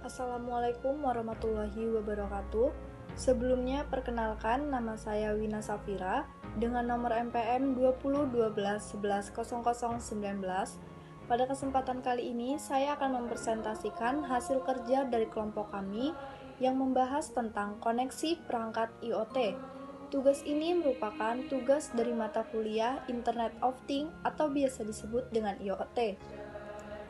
Assalamualaikum warahmatullahi wabarakatuh. Sebelumnya perkenalkan, nama saya Wina Safira dengan nomor MPM 2012110019. Pada kesempatan kali ini saya akan mempresentasikan hasil kerja dari kelompok kami yang membahas tentang koneksi perangkat IoT. Tugas ini merupakan tugas dari mata kuliah Internet of Things atau biasa disebut dengan IoT.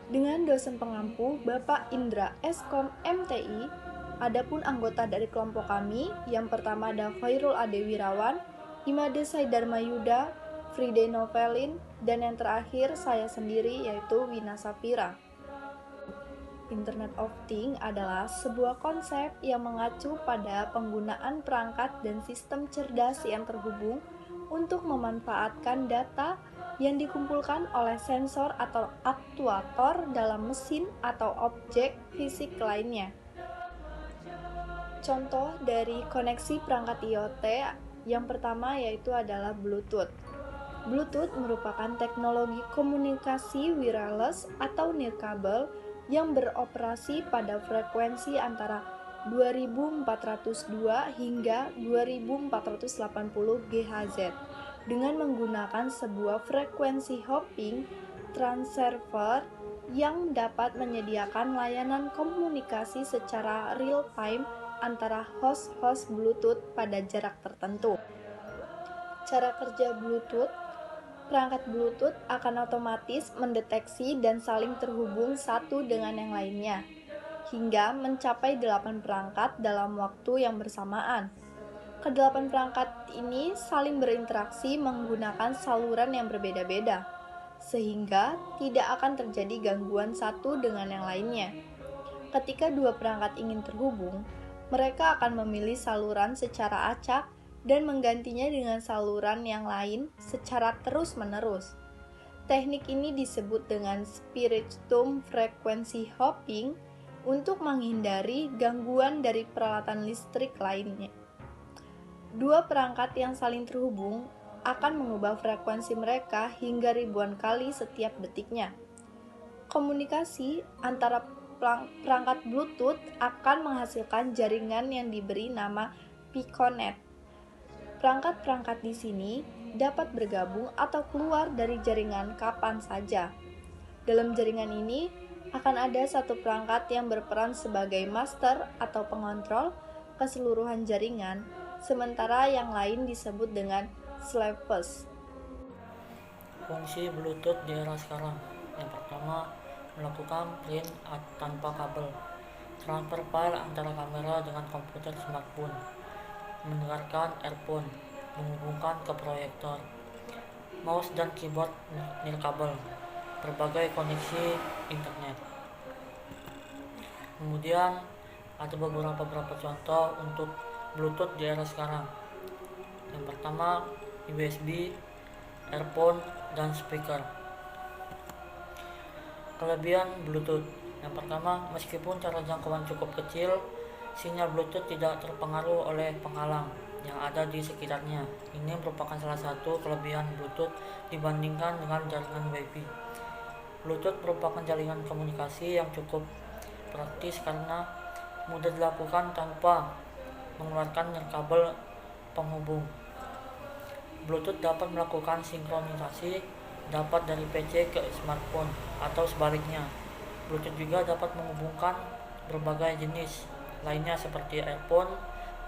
Dengan dosen pengampu Bapak Indra Eskom MTI, adapun anggota dari kelompok kami yang pertama ada Khairul Ade Wirawan, Imade Saidarma Yuda, Friday Novelin, dan yang terakhir saya sendiri yaitu Wina Safira. Internet of Things adalah sebuah konsep yang mengacu pada penggunaan perangkat dan sistem cerdas yang terhubung untuk memanfaatkan data yang dikumpulkan oleh sensor atau aktuator dalam mesin atau objek fisik lainnya. Contoh dari koneksi perangkat IoT yang pertama yaitu adalah Bluetooth. Bluetooth merupakan teknologi komunikasi wireless atau nirkabel yang beroperasi pada frekuensi antara 2402 hingga 2480 GHz dengan menggunakan sebuah frekuensi hopping transceiver yang dapat menyediakan layanan komunikasi secara real-time antara host-host Bluetooth pada jarak tertentu. Cara kerja Bluetooth: perangkat Bluetooth akan otomatis mendeteksi dan saling terhubung satu dengan yang lainnya, hingga mencapai 8 perangkat dalam waktu yang bersamaan. Kedelapan perangkat ini saling berinteraksi menggunakan saluran yang berbeda-beda, sehingga tidak akan terjadi gangguan satu dengan yang lainnya. Ketika dua perangkat ingin terhubung, mereka akan memilih saluran secara acak dan menggantinya dengan saluran yang lain secara terus-menerus. Teknik ini disebut dengan spectrum frequency hopping untuk menghindari gangguan dari peralatan listrik lainnya. Dua perangkat yang saling terhubung akan mengubah frekuensi mereka hingga ribuan kali setiap detiknya. Komunikasi antara perangkat Bluetooth akan menghasilkan jaringan yang diberi nama Piconet. Perangkat-perangkat di sini dapat bergabung atau keluar dari jaringan kapan saja. Dalam jaringan ini akan ada satu perangkat yang berperan sebagai master atau pengontrol keseluruhan jaringan, sementara yang lain disebut dengan slavers. Fungsi Bluetooth di era sekarang. Yang pertama, melakukan print tanpa kabel, transfer file antara kamera dengan komputer smartphone, mendengarkan earphone, menghubungkan ke proyektor, mouse dan keyboard nirkabel, berbagai koneksi internet. Kemudian ada beberapa contoh untuk Bluetooth di era sekarang. Yang pertama, USB, earphone, dan speaker. Kelebihan Bluetooth. Yang pertama, meskipun cara jangkauan cukup kecil, sinyal Bluetooth tidak terpengaruh oleh penghalang yang ada di sekitarnya. Ini merupakan salah satu kelebihan Bluetooth dibandingkan dengan jaringan Wi-Fi. Bluetooth merupakan jaringan komunikasi yang cukup praktis karena mudah dilakukan tanpa mengeluarkan nirkabel penghubung. Bluetooth dapat melakukan sinkronisasi dapat dari PC ke smartphone atau sebaliknya. Bluetooth juga dapat menghubungkan berbagai jenis lainnya seperti earphone,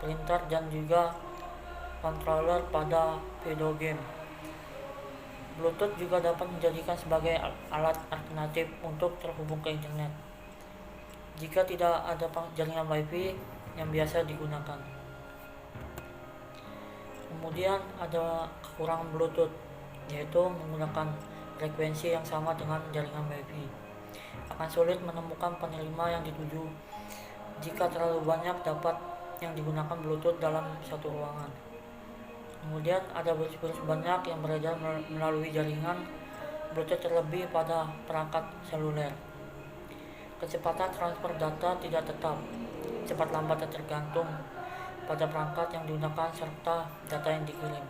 printer, dan juga controller pada video game. Bluetooth juga dapat dijadikan sebagai alat alternatif untuk terhubung ke internet jika tidak ada jaringan Wi-Fi yang biasa digunakan. Kemudian ada kekurangan Bluetooth, yaitu menggunakan frekuensi yang sama dengan jaringan Wi-Fi. Akan sulit menemukan penerima yang dituju jika terlalu banyak dapat yang digunakan Bluetooth dalam satu ruangan. Kemudian ada virus banyak yang beredar melalui jaringan Bluetooth, terlebih pada perangkat seluler. Kecepatan transfer data tidak tetap, cepat lambatnya tergantung pada perangkat yang digunakan serta data yang dikirim.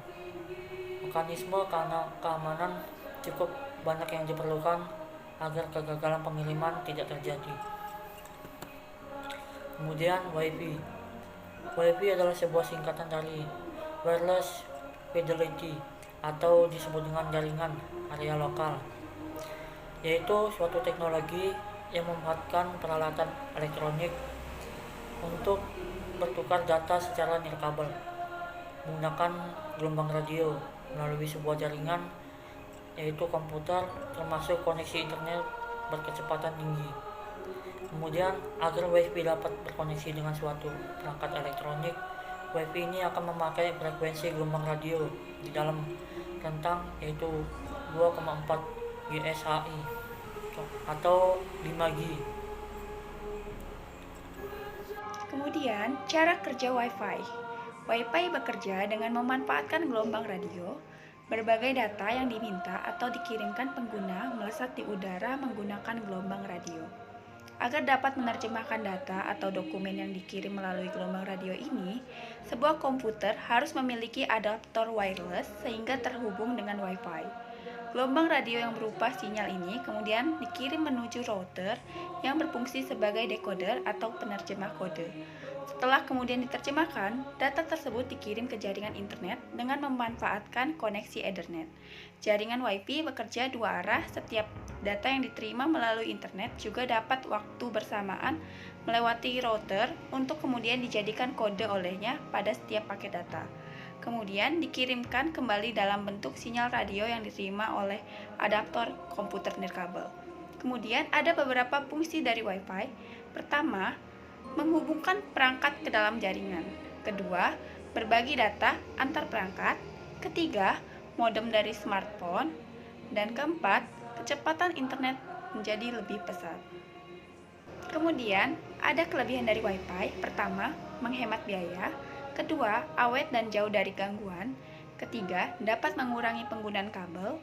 Mekanisme keamanan cukup banyak yang diperlukan agar kegagalan pengiriman tidak terjadi. Kemudian WiFi. WiFi adalah sebuah singkatan dari Wireless Fidelity atau disebut dengan jaringan area lokal, yaitu suatu teknologi yang memanfaatkan peralatan elektronik untuk bertukar data secara nirkabel menggunakan gelombang radio melalui sebuah jaringan, yaitu komputer, termasuk koneksi internet berkecepatan tinggi. Kemudian, agar WiFi dapat berkoneksi dengan suatu perangkat elektronik, WiFi ini akan memakai frekuensi gelombang radio di dalam rentang, yaitu 2,4 GSHI atau 5G. Kemudian, cara kerja Wi-Fi. Wi-Fi bekerja dengan memanfaatkan gelombang radio. Berbagai data yang diminta atau dikirimkan pengguna melesat di udara menggunakan gelombang radio. Agar dapat menerjemahkan data atau dokumen yang dikirim melalui gelombang radio ini, sebuah komputer harus memiliki adaptor wireless sehingga terhubung dengan Wi-Fi. Gelombang radio yang berupa sinyal ini kemudian dikirim menuju router yang berfungsi sebagai decoder atau penerjemah kode. Setelah kemudian diterjemahkan, data tersebut dikirim ke jaringan internet dengan memanfaatkan koneksi Ethernet. Jaringan Wi-Fi bekerja dua arah, setiap data yang diterima melalui internet juga dapat waktu bersamaan melewati router untuk kemudian dijadikan kode olehnya pada setiap paket data. Kemudian dikirimkan kembali dalam bentuk sinyal radio yang diterima oleh adaptor komputer nirkabel. Kemudian ada beberapa fungsi dari Wi-Fi. Pertama, menghubungkan perangkat ke dalam jaringan. Kedua, berbagi data antar perangkat. Ketiga, modem dari smartphone. Dan keempat, kecepatan internet menjadi lebih pesat. Kemudian, ada kelebihan dari Wi-Fi. Pertama, menghemat biaya. Kedua, awet dan jauh dari gangguan. Ketiga, dapat mengurangi penggunaan kabel.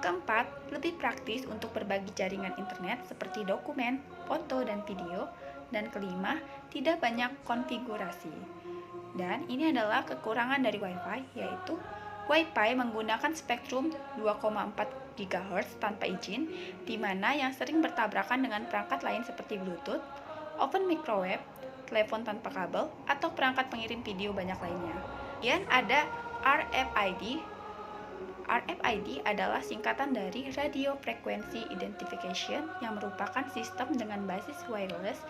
Keempat, lebih praktis untuk berbagi jaringan internet seperti dokumen, foto, dan video. Dan kelima, tidak banyak konfigurasi. Dan ini adalah kekurangan dari Wi-Fi, yaitu Wi-Fi menggunakan spektrum 2,4 GHz tanpa izin, di mana yang sering bertabrakan dengan perangkat lain seperti Bluetooth, open microwave, telepon tanpa kabel, atau perangkat pengirim video banyak lainnya. Kemudian ada RFID. RFID adalah singkatan dari Radio Frequency Identification yang merupakan sistem dengan basis wireless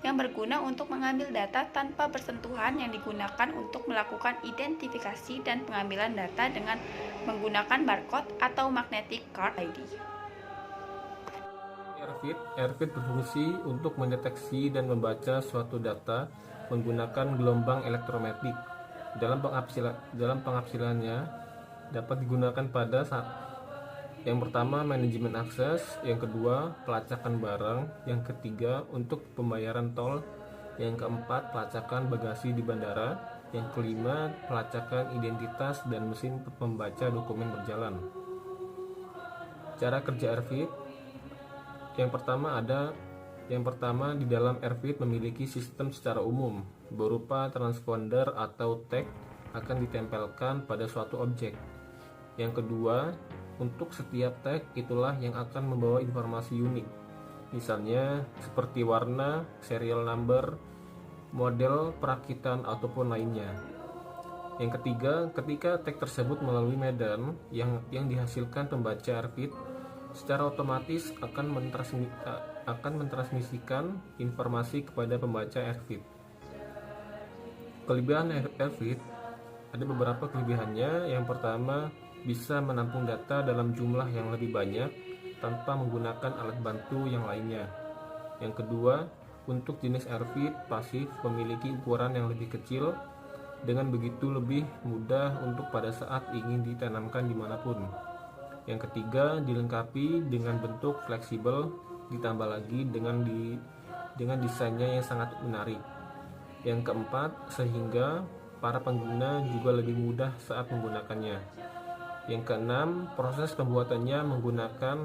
yang berguna untuk mengambil data tanpa bersentuhan yang digunakan untuk melakukan identifikasi dan pengambilan data dengan menggunakan barcode atau magnetic card ID. AirFit berfungsi untuk mendeteksi dan membaca suatu data menggunakan gelombang elektromagnetik. Dalam penghasilannya dapat digunakan pada saat yang pertama manajemen akses, yang kedua pelacakan barang, yang ketiga untuk pembayaran tol, yang keempat pelacakan bagasi di bandara, yang kelima pelacakan identitas dan mesin pembaca dokumen berjalan. Cara kerja AirFit. Yang pertama di dalam AirFit memiliki sistem secara umum berupa transponder atau tag akan ditempelkan pada suatu objek. Yang kedua, untuk setiap tag itulah yang akan membawa informasi unik, misalnya seperti warna, serial number, model, perakitan, ataupun lainnya. Yang ketiga, ketika tag tersebut melalui medan yang dihasilkan pembaca AirFit, secara otomatis akan mentransmisikan informasi kepada pembaca AirFit. Kelebihan AirFit, ada beberapa kelebihannya. Yang pertama, bisa menampung data dalam jumlah yang lebih banyak tanpa menggunakan alat bantu yang lainnya. Yang kedua, untuk jenis AirFit pasif memiliki ukuran yang lebih kecil, dengan begitu lebih mudah untuk pada saat ingin ditanamkan dimanapun. Yang ketiga, dilengkapi dengan bentuk fleksibel, ditambah lagi dengan desainnya yang sangat menarik. Yang keempat, sehingga para pengguna juga lebih mudah saat menggunakannya. Yang keenam, proses pembuatannya menggunakan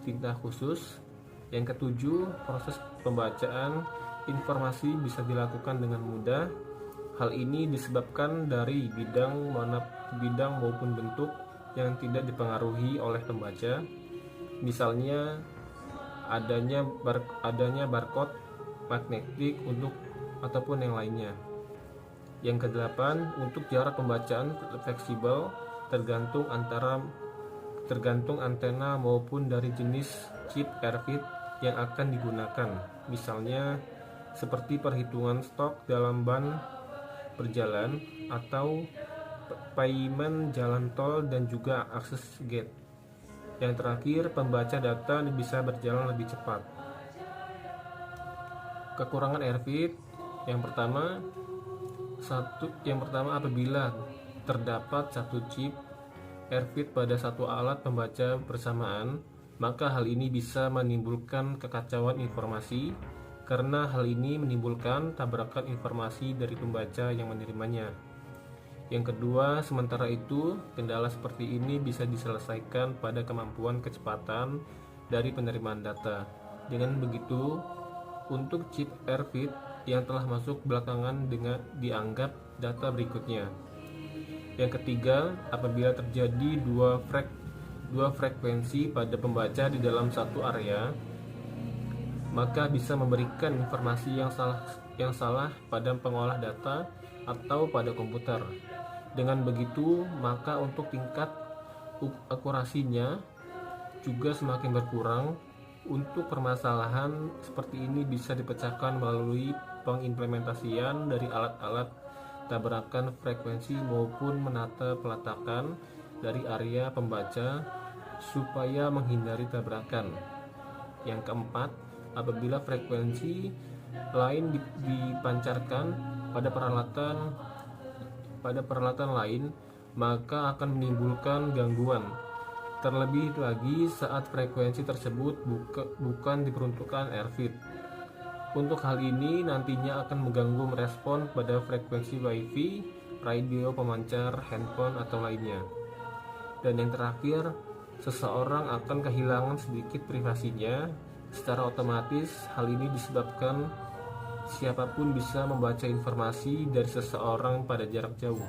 tinta khusus. Yang ketujuh, proses pembacaan informasi bisa dilakukan dengan mudah. Hal ini disebabkan dari bidang maupun bentuk yang tidak dipengaruhi oleh pembaca. Misalnya adanya barcode magnetik untuk ataupun yang lainnya. Yang kedelapan, untuk jarak pembacaan fleksibel tergantung antena maupun dari jenis chip AirFit yang akan digunakan. Misalnya seperti perhitungan stok dalam ban berjalan atau payment jalan tol dan juga akses gate. Yang terakhir, pembaca data bisa berjalan lebih cepat. Kekurangan AirFit yang pertama apabila terdapat satu chip AirFit pada satu alat pembaca bersamaan, maka hal ini bisa menimbulkan kekacauan informasi karena hal ini menimbulkan tabrakan informasi dari pembaca yang menerimanya. Yang kedua, sementara itu, kendala seperti ini bisa diselesaikan pada kemampuan kecepatan dari penerimaan data. Dengan begitu, untuk chip AirFit yang telah masuk belakangan dengan dianggap data berikutnya. Yang ketiga, apabila terjadi dua frekuensi pada pembaca di dalam satu area, maka bisa memberikan informasi yang salah pada pengolah data atau pada komputer. Dengan begitu, maka untuk tingkat akurasinya juga semakin berkurang. Untuk permasalahan seperti ini bisa dipecahkan melalui pengimplementasian dari alat-alat tabrakan frekuensi maupun menata peletakan dari area pembaca supaya menghindari tabrakan. Yang keempat, apabila frekuensi lain dipancarkan pada peralatan lain, maka akan menimbulkan gangguan. Terlebih lagi saat frekuensi tersebut bukan diperuntukkan AirFit. Untuk hal ini nantinya akan mengganggu merespon pada frekuensi WiFi, radio, pemancar, handphone, atau lainnya. Dan yang terakhir, seseorang akan kehilangan sedikit privasinya. Secara otomatis, hal ini disebabkan siapapun bisa membaca informasi dari seseorang pada jarak jauh.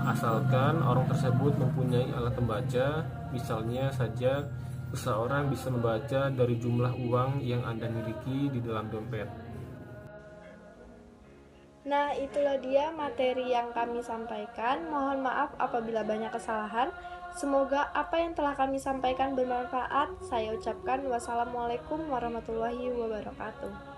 Asalkan orang tersebut mempunyai alat pembaca, misalnya saja seseorang bisa membaca dari jumlah uang yang Anda miliki di dalam dompet. Nah, itulah dia materi yang kami sampaikan. Mohon maaf apabila banyak kesalahan. Semoga apa yang telah kami sampaikan bermanfaat. Saya ucapkan wassalamualaikum warahmatullahi wabarakatuh.